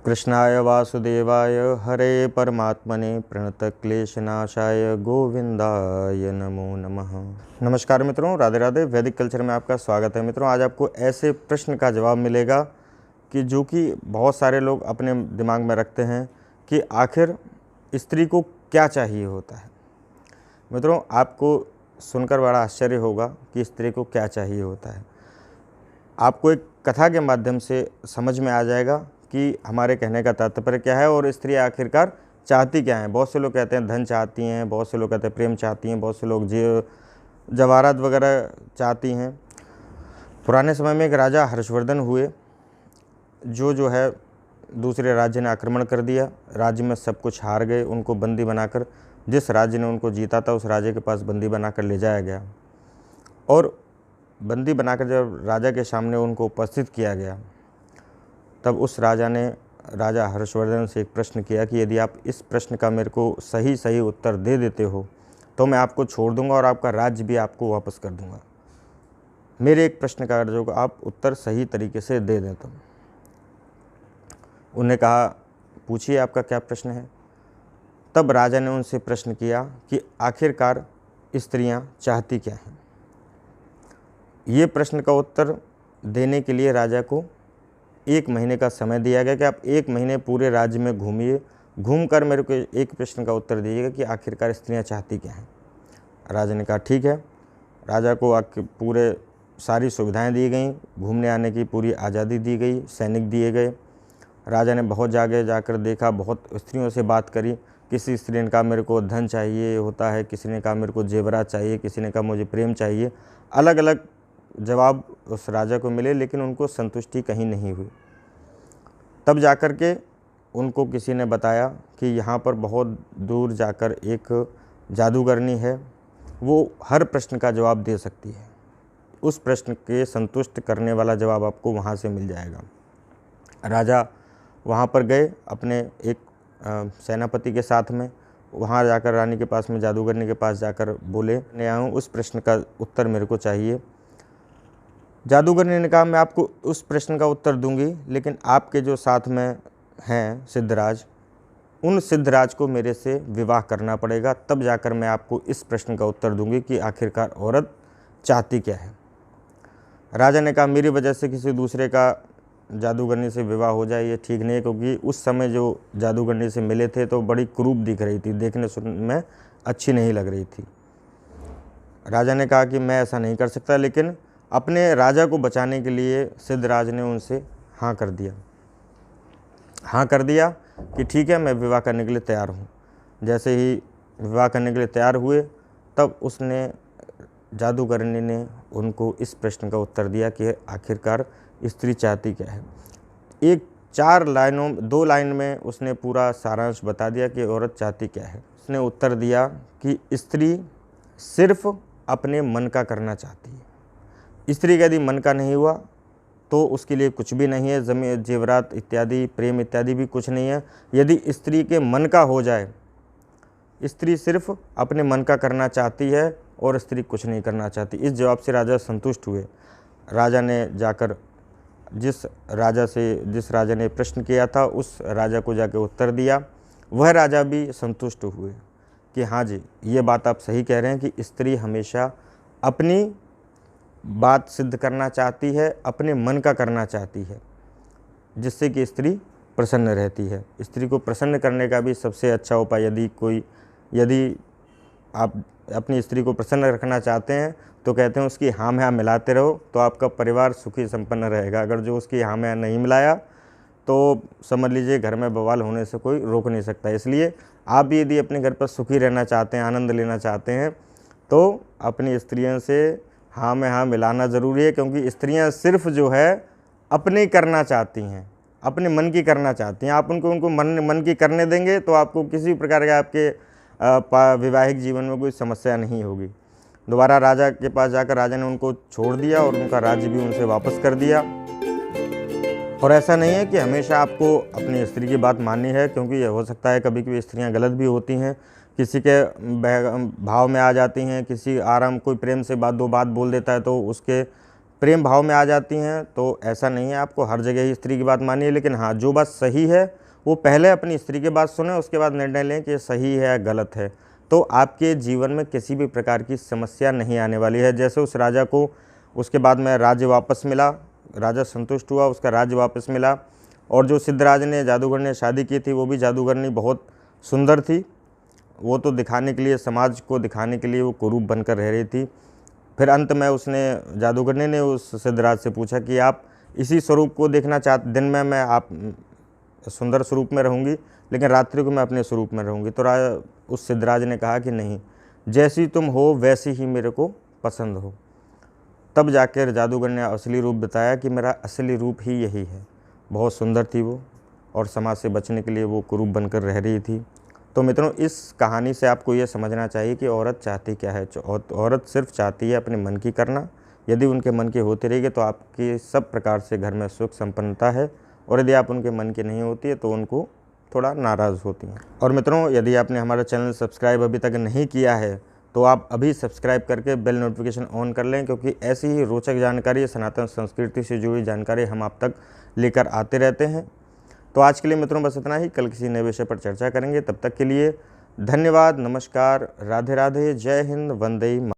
कृष्णाय वासुदेवाय हरे परमात्मने प्रणतक्लेशनाशाय गोविंदाय नमो नमः। नमस्कार मित्रों, राधे राधे। वैदिक कल्चर में आपका स्वागत है। मित्रों, आज आपको ऐसे प्रश्न का जवाब मिलेगा कि जो कि बहुत सारे लोग अपने दिमाग में रखते हैं कि आखिर स्त्री को क्या चाहिए होता है। मित्रों, आपको सुनकर बड़ा आश्चर्य होगा कि स्त्री को क्या चाहिए होता है। आपको एक कथा के माध्यम से समझ में आ जाएगा कि हमारे कहने का तात्पर्य क्या है और स्त्री आखिरकार चाहती क्या है। बहुत से लोग कहते हैं धन चाहती हैं, बहुत से लोग कहते हैं प्रेम चाहती हैं, बहुत से लोग जवाहरात वगैरह चाहती हैं। पुराने समय में एक राजा हर्षवर्धन हुए, जो है दूसरे राज्य ने आक्रमण कर दिया। राज्य में सब कुछ हार गए। उनको बंदी बनाकर, जिस राज्य ने उनको जीता था उस राज्य के पास बंदी बनाकर ले जाया गया और बंदी बनाकर जब राजा के सामने उनको उपस्थित किया गया, तब उस राजा ने राजा हर्षवर्धन से एक प्रश्न किया कि यदि आप इस प्रश्न का मेरे को सही उत्तर दे देते हो तो मैं आपको छोड़ दूंगा और आपका राज्य भी आपको वापस कर दूंगा। मेरे एक प्रश्न का जो आप उत्तर सही तरीके से दे दें तो। उन्हें कहा, पूछिए आपका क्या प्रश्न है। तब राजा ने उनसे प्रश्न किया कि आखिरकार स्त्रियां चाहती क्या हैं। ये प्रश्न का उत्तर देने के लिए राजा को 1 महीने का समय दिया गया कि आप 1 महीने पूरे राज्य में घूमिए, घूमकर मेरे को एक प्रश्न का उत्तर दीजिएगा कि आखिरकार स्त्रियां चाहती क्या हैं। राजा ने कहा ठीक है। राजा को पूरे सारी सुविधाएं दी गई, घूमने आने की पूरी आज़ादी दी गई, सैनिक दिए गए। राजा ने बहुत जगह जाकर देखा, बहुत स्त्रियों से बात करी। किसी स्त्री ने कहा मेरे को धन चाहिए होता है, किसी ने कहा मेरे को जेवरात चाहिए, किसी ने कहा मुझे प्रेम चाहिए। अलग अलग जवाब उस राजा को मिले, लेकिन उनको संतुष्टि कहीं नहीं हुई। तब जाकर के उनको किसी ने बताया कि यहाँ पर बहुत दूर जाकर एक जादूगरनी है, वो हर प्रश्न का जवाब दे सकती है। उस प्रश्न के संतुष्ट करने वाला जवाब आपको वहाँ से मिल जाएगा। राजा वहाँ पर गए अपने एक सेनापति के साथ में। वहाँ जाकर रानी के पास में, जादूगरनी के पास जाकर बोले, मैं आऊँ, उस प्रश्न का उत्तर मेरे को चाहिए। जादूगरनी ने कहा मैं आपको उस प्रश्न का उत्तर दूंगी, लेकिन आपके जो साथ में हैं सिद्धराज, उन सिद्धराज को मेरे से विवाह करना पड़ेगा, तब जाकर मैं आपको इस प्रश्न का उत्तर दूंगी कि आखिरकार औरत चाहती क्या है। राजा ने कहा मेरी वजह से किसी दूसरे का जादूगरनी से विवाह हो जाए ये ठीक नहीं है, क्योंकि उस समय जो जादूगरनी से मिले थे तो बड़ी क्रूप दिख रही थी, देखने सुनने में अच्छी नहीं लग रही थी। राजा ने कहा कि मैं ऐसा नहीं कर सकता, लेकिन अपने राजा को बचाने के लिए सिद्धराज ने उनसे हाँ कर दिया कि ठीक है, मैं विवाह करने के लिए तैयार हूँ। जैसे ही विवाह करने के लिए तैयार हुए, तब उसने जादूगरनी ने उनको इस प्रश्न का उत्तर दिया कि आखिरकार स्त्री चाहती क्या है। 2 लाइन में उसने पूरा सारांश बता दिया कि औरत चाहती क्या है। उसने उत्तर दिया कि स्त्री सिर्फ अपने मन का करना चाहती है। स्त्री का यदि मन का नहीं हुआ तो उसके लिए कुछ भी नहीं है, जमीन जेवरात इत्यादि, प्रेम इत्यादि भी कुछ नहीं है। यदि स्त्री के मन का हो जाए, स्त्री सिर्फ अपने मन का करना चाहती है और स्त्री कुछ नहीं करना चाहती। इस जवाब से राजा संतुष्ट हुए। राजा ने जाकर जिस राजा ने प्रश्न किया था उस राजा को जाकर उत्तर दिया। वह राजा भी संतुष्ट हुए कि हाँ जी, ये बात आप सही कह रहे हैं कि स्त्री हमेशा अपनी बात सिद्ध करना चाहती है, अपने मन का करना चाहती है, जिससे कि स्त्री प्रसन्न रहती है। स्त्री को प्रसन्न करने का भी सबसे अच्छा उपाय, यदि आप अपनी स्त्री को प्रसन्न रखना चाहते हैं तो कहते हैं उसकी हाँ में हाँ मिलाते रहो, तो आपका परिवार सुखी संपन्न रहेगा। अगर जो उसकी हाँ में हाँ नहीं मिलाया तो समझ लीजिए घर में बवाल होने से कोई रोक नहीं सकता। इसलिए आप भी यदि अपने घर पर सुखी रहना चाहते हैं, आनंद लेना चाहते हैं, तो अपनी स्त्रियों से हाँ में हाँ मिलाना ज़रूरी है, क्योंकि स्त्रियां सिर्फ जो है अपने करना चाहती हैं, अपने मन की करना चाहती हैं। आप उनको मन की करने देंगे तो आपको किसी प्रकार का आपके वैवाहिक जीवन में कोई समस्या नहीं होगी। दोबारा राजा के पास जाकर राजा ने उनको छोड़ दिया और उनका राज्य भी उनसे वापस कर दिया। और ऐसा नहीं है कि हमेशा आपको अपनी स्त्री की बात माननी है, क्योंकि यह हो सकता है कभी कभी स्त्रियां गलत भी होती हैं, किसी के भाव में आ जाती हैं, किसी आराम कोई प्रेम से 2 बात बोल देता है तो उसके प्रेम भाव में आ जाती हैं तो ऐसा नहीं है आपको हर जगह ही स्त्री की बात मानिए, लेकिन हाँ जो बात सही है वो पहले अपनी स्त्री की बात सुने, उसके बाद निर्णय लें कि ये सही है या गलत है। तो आपके जीवन में किसी भी प्रकार की समस्या नहीं आने वाली है। जैसे उस राजा को उसके बाद में राज्य वापस मिला, राजा संतुष्ट हुआ, उसका राज्य वापस मिला, और जो सिद्धराज ने जादूगर ने शादी की थी वो भी जादूगरनी बहुत सुंदर थी। वो तो दिखाने के लिए, समाज को दिखाने के लिए वो कुरूप बनकर रह रही थी। फिर अंत में उसने, जादूगरनी ने उस सिद्धराज से पूछा कि आप इसी स्वरूप को देखना चाहते, दिन में मैं आप सुंदर स्वरूप में रहूँगी लेकिन रात्रि को मैं अपने स्वरूप में रहूँगी। तो उस सिद्धराज ने कहा कि नहीं, जैसी तुम हो वैसी ही मेरे को पसंद हो। तब जाकर जादूगर ने असली रूप बताया कि मेरा असली रूप ही यही है। बहुत सुंदर थी वो, और समाज से बचने के लिए वो कुरूप बनकर रह रही थी। तो मित्रों, इस कहानी से आपको ये समझना चाहिए कि औरत चाहती क्या है। औरत सिर्फ चाहती है अपने मन की करना। यदि उनके मन की होती रहेगी तो आपकी सब प्रकार से घर में सुख संपन्नता है, और यदि आप उनके मन की नहीं होती है तो उनको थोड़ा नाराज़ होती हैं। और मित्रों, यदि आपने हमारा चैनल सब्सक्राइब अभी तक नहीं किया है तो आप अभी सब्सक्राइब करके बेल नोटिफिकेशन ऑन कर लें, क्योंकि ऐसी ही रोचक जानकारी, सनातन संस्कृति से जुड़ी जानकारी हम आप तक लेकर आते रहते हैं। तो आज के लिए मित्रों बस इतना ही। कल किसी नए विषय पर चर्चा करेंगे। तब तक के लिए धन्यवाद, नमस्कार, राधे राधे, जय हिंद, वंदे मातरम।